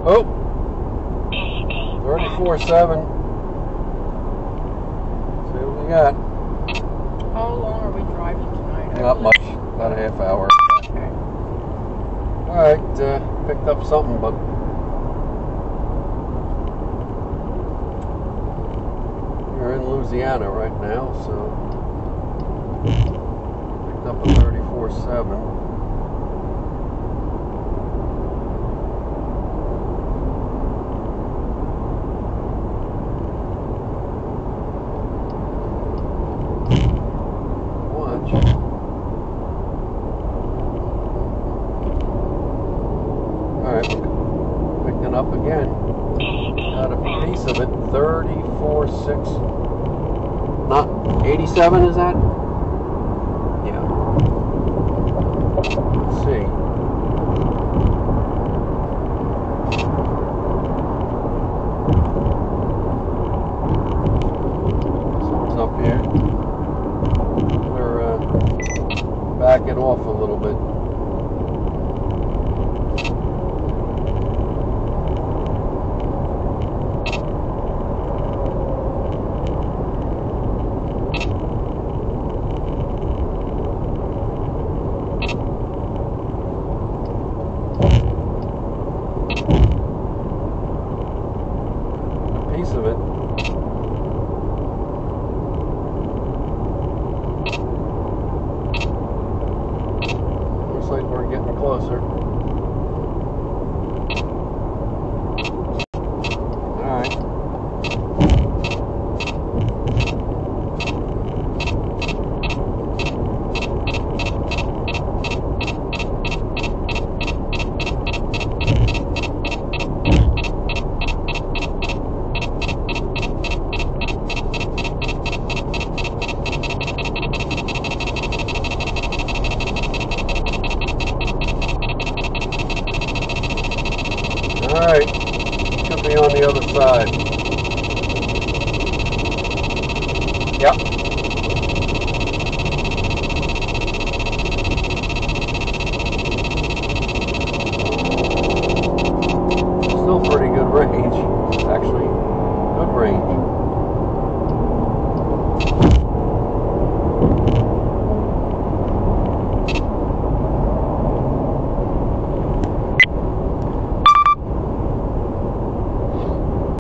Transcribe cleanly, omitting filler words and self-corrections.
Oh, 34.7. See what we got. How long are we driving tonight? Not much, about a half hour. Okay. Alright, picked up something, but we're in Louisiana right now, so picked up a 34.7. Picking up again. Got a piece of it. 34.6. Not 87, is that? Yeah. Let's see. Something's up here. We're back it off a little bit. Piece of it. Looks like we're getting closer. Alright. Alright, should be on the other side. Yep.